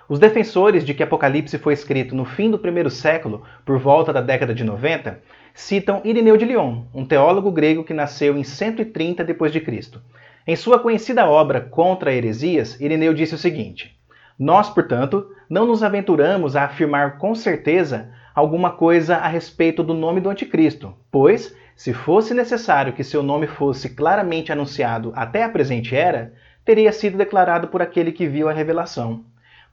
Os defensores de que Apocalipse foi escrito no fim do primeiro século, por volta da década de 90, citam Irineu de Lyon, um teólogo grego que nasceu em 130 d.C. Em sua conhecida obra Contra Heresias, Irineu disse o seguinte: "Nós, portanto, não nos aventuramos a afirmar com certeza alguma coisa a respeito do nome do Anticristo, pois, se fosse necessário que seu nome fosse claramente anunciado até a presente era, teria sido declarado por aquele que viu a revelação.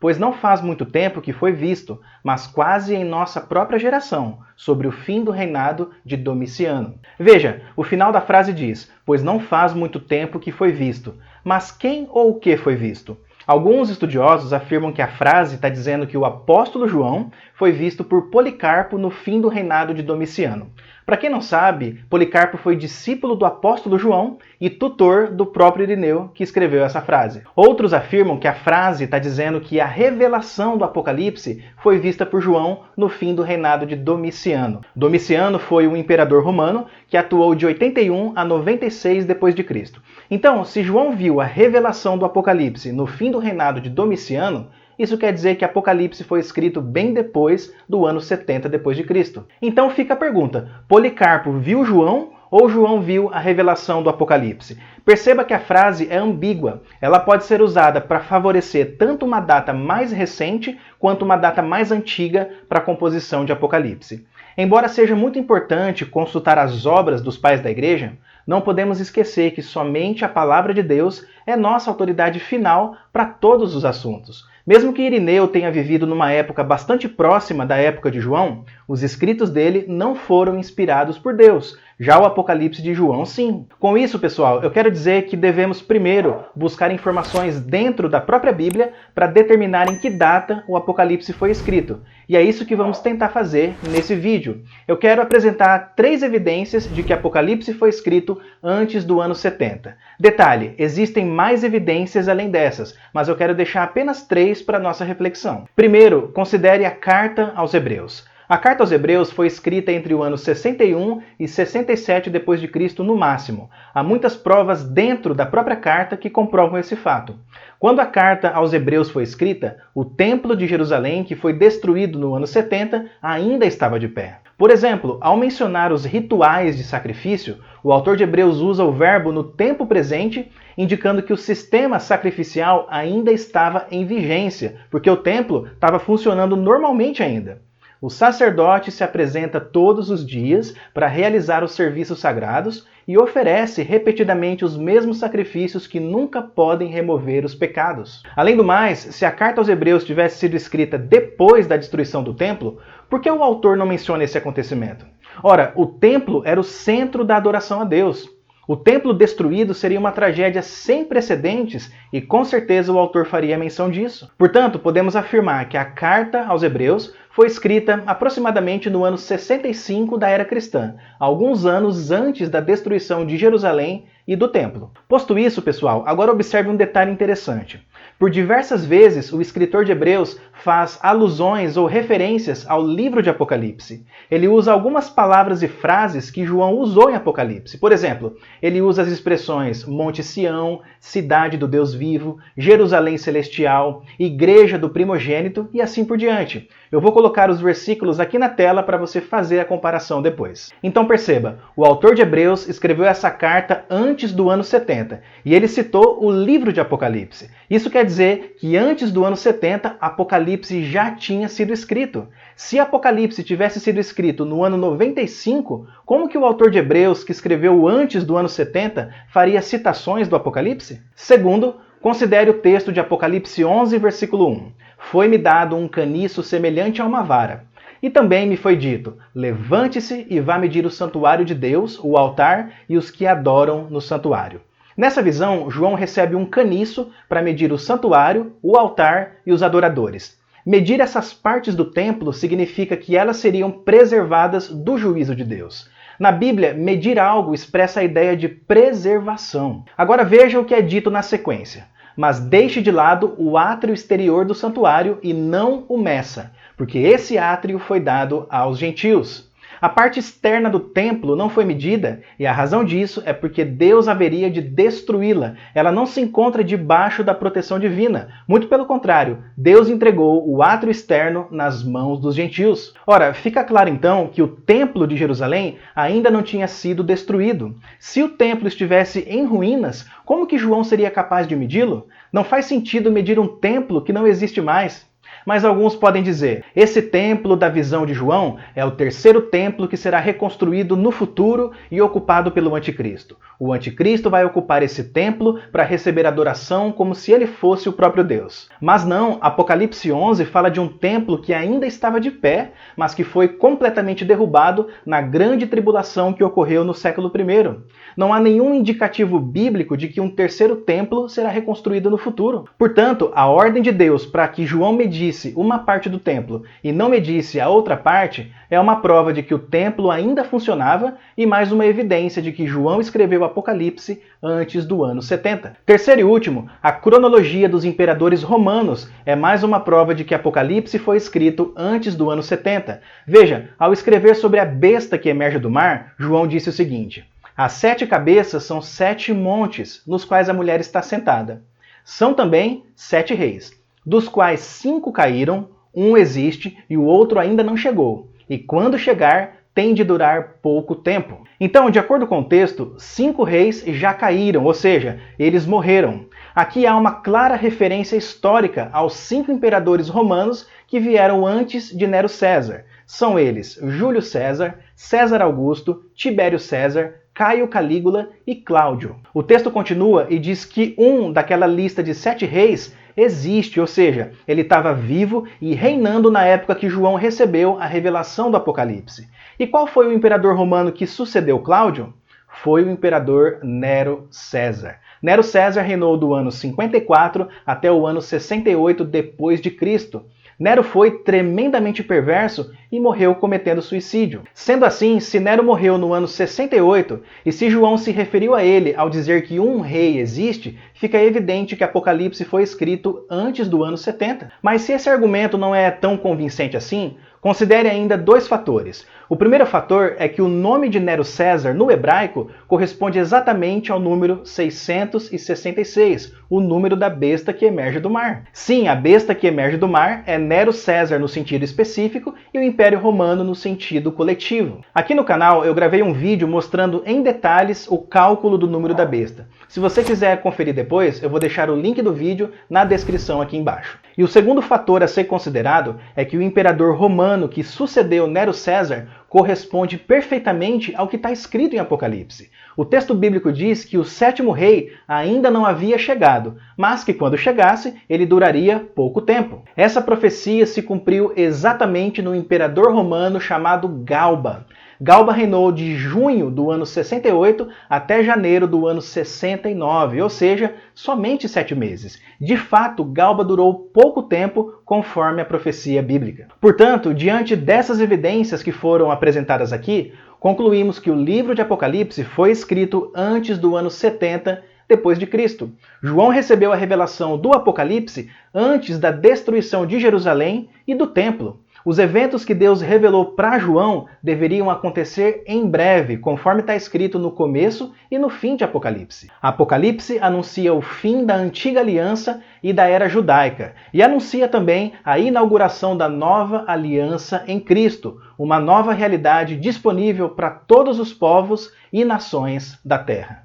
Pois não faz muito tempo que foi visto, mas quase em nossa própria geração, sobre o fim do reinado de Domiciano." Veja, o final da frase diz, pois não faz muito tempo que foi visto. Mas quem ou o que foi visto? Alguns estudiosos afirmam que a frase está dizendo que o apóstolo João foi visto por Policarpo no fim do reinado de Domiciano. Para quem não sabe, Policarpo foi discípulo do apóstolo João e tutor do próprio Irineu, que escreveu essa frase. Outros afirmam que a frase está dizendo que a revelação do Apocalipse foi vista por João no fim do reinado de Domiciano. Domiciano foi um imperador romano que atuou de 81 a 96 d.C. Então, se João viu a revelação do Apocalipse no fim do reinado de Domiciano, isso quer dizer que Apocalipse foi escrito bem depois do ano 70 d.C. Então fica a pergunta, Policarpo viu João ou João viu a revelação do Apocalipse? Perceba que a frase é ambígua. Ela pode ser usada para favorecer tanto uma data mais recente quanto uma data mais antiga para a composição de Apocalipse. Embora seja muito importante consultar as obras dos pais da Igreja, não podemos esquecer que somente a palavra de Deus é nossa autoridade final para todos os assuntos. Mesmo que Irineu tenha vivido numa época bastante próxima da época de João, os escritos dele não foram inspirados por Deus. Já o Apocalipse de João, sim. Com isso, pessoal, eu quero dizer que devemos primeiro buscar informações dentro da própria Bíblia para determinar em que data o Apocalipse foi escrito. E é isso que vamos tentar fazer nesse vídeo. Eu quero apresentar 3 evidências de que Apocalipse foi escrito antes do ano 70. Detalhe, existem mais evidências além dessas, mas eu quero deixar apenas 3 para nossa reflexão. Primeiro, considere a Carta aos Hebreus. A Carta aos Hebreus foi escrita entre o ano 61 e 67 d.C. no máximo. Há muitas provas dentro da própria carta que comprovam esse fato. Quando a Carta aos Hebreus foi escrita, o Templo de Jerusalém, que foi destruído no ano 70, ainda estava de pé. Por exemplo, ao mencionar os rituais de sacrifício, o autor de Hebreus usa o verbo no tempo presente, indicando que o sistema sacrificial ainda estava em vigência, porque o templo estava funcionando normalmente ainda. O sacerdote se apresenta todos os dias para realizar os serviços sagrados e oferece repetidamente os mesmos sacrifícios que nunca podem remover os pecados. Além do mais, se a Carta aos Hebreus tivesse sido escrita depois da destruição do templo, por que o autor não menciona esse acontecimento? Ora, o templo era o centro da adoração a Deus. O templo destruído seria uma tragédia sem precedentes e com certeza o autor faria menção disso. Portanto, podemos afirmar que a Carta aos Hebreus foi escrita aproximadamente no ano 65 da era cristã, alguns anos antes da destruição de Jerusalém e do templo. Posto isso, pessoal, agora observe um detalhe interessante. Por diversas vezes, o escritor de Hebreus faz alusões ou referências ao livro de Apocalipse. Ele usa algumas palavras e frases que João usou em Apocalipse. Por exemplo, ele usa as expressões Monte Sião, Cidade do Deus Vivo, Jerusalém Celestial, Igreja do Primogênito e assim por diante. Eu vou colocar os versículos aqui na tela para você fazer a comparação depois. Então perceba, o autor de Hebreus escreveu essa carta antes do ano 70 e ele citou o livro de Apocalipse. Isso quer dizer que antes do ano 70, Apocalipse já tinha sido escrito. Se Apocalipse tivesse sido escrito no ano 95, como que o autor de Hebreus, que escreveu antes do ano 70, faria citações do Apocalipse? Segundo, considere o texto de Apocalipse 11, versículo 1. Foi-me dado um caniço semelhante a uma vara. E também me foi dito, levante-se e vá medir o santuário de Deus, o altar e os que adoram no santuário. Nessa visão, João recebe um caniço para medir o santuário, o altar e os adoradores. Medir essas partes do templo significa que elas seriam preservadas do juízo de Deus. Na Bíblia, medir algo expressa a ideia de preservação. Agora veja o que é dito na sequência. mas deixe de lado o átrio exterior do santuário e não o meça, porque esse átrio foi dado aos gentios. A parte externa do templo não foi medida, e a razão disso é porque Deus haveria de destruí-la. Ela não se encontra debaixo da proteção divina. Muito pelo contrário, Deus entregou o átrio externo nas mãos dos gentios. Ora, fica claro então que o templo de Jerusalém ainda não tinha sido destruído. Se o templo estivesse em ruínas, como que João seria capaz de medi-lo? Não faz sentido medir um templo que não existe mais. Mas alguns podem dizer, esse templo da visão de João é o terceiro templo que será reconstruído no futuro e ocupado pelo anticristo. O anticristo vai ocupar esse templo para receber adoração como se ele fosse o próprio Deus. Mas não, Apocalipse 11 fala de um templo que ainda estava de pé, mas que foi completamente derrubado na grande tribulação que ocorreu no século I. Não há nenhum indicativo bíblico de que um terceiro templo será reconstruído no futuro. Portanto, a ordem de Deus para que João medisse uma parte do templo e não medisse a outra parte é uma prova de que o templo ainda funcionava e mais uma evidência de que João escreveu Apocalipse antes do ano 70. Terceiro e último, a cronologia dos imperadores romanos é mais uma prova de que Apocalipse foi escrito antes do ano 70. Veja, ao escrever sobre a besta que emerge do mar, João disse o seguinte: as 7 cabeças são 7 montes nos quais a mulher está sentada. São também 7 reis, dos quais 5 caíram, um existe e o outro ainda não chegou. E quando chegar, tem de durar pouco tempo. Então, de acordo com o texto, 5 reis já caíram, ou seja, eles morreram. Aqui há uma clara referência histórica aos 5 imperadores romanos que vieram antes de Nero César. São eles Júlio César, César Augusto, Tibério César, Caio Calígula e Cláudio. O texto continua e diz que um daquela lista de 7 reis existe, ou seja, ele estava vivo e reinando na época que João recebeu a revelação do Apocalipse. E qual foi o imperador romano que sucedeu Cláudio? Foi o imperador Nero César. Nero César reinou do ano 54 até o ano 68 depois de Cristo. Nero foi tremendamente perverso e morreu cometendo suicídio. Sendo assim, se Nero morreu no ano 68, e se João se referiu a ele ao dizer que um rei existe, fica evidente que Apocalipse foi escrito antes do ano 70. Mas se esse argumento não é tão convincente assim, considere ainda 2 fatores. O primeiro fator é que o nome de Nero César no hebraico corresponde exatamente ao número 666, o número da besta que emerge do mar. Sim, a besta que emerge do mar é Nero César no sentido específico e o Império Romano no sentido coletivo. Aqui no canal eu gravei um vídeo mostrando em detalhes o cálculo do número da besta. Se você quiser conferir depois, eu vou deixar o link do vídeo na descrição aqui embaixo. E o segundo fator a ser considerado é que o imperador romano que sucedeu Nero César corresponde perfeitamente ao que está escrito em Apocalipse. O texto bíblico diz que o 7º rei ainda não havia chegado, mas que quando chegasse, ele duraria pouco tempo. Essa profecia se cumpriu exatamente no imperador romano chamado Galba. Galba reinou de junho do ano 68 até janeiro do ano 69, ou seja, somente 7 meses. De fato, Galba durou pouco tempo, conforme a profecia bíblica. Portanto, diante dessas evidências que foram apresentadas aqui, concluímos que o livro de Apocalipse foi escrito antes do ano 70 depois de Cristo. João recebeu a revelação do Apocalipse antes da destruição de Jerusalém e do templo. Os eventos que Deus revelou para João deveriam acontecer em breve, conforme está escrito no começo e no fim de Apocalipse. Apocalipse anuncia o fim da antiga aliança e da era judaica, e anuncia também a inauguração da nova aliança em Cristo, uma nova realidade disponível para todos os povos e nações da terra.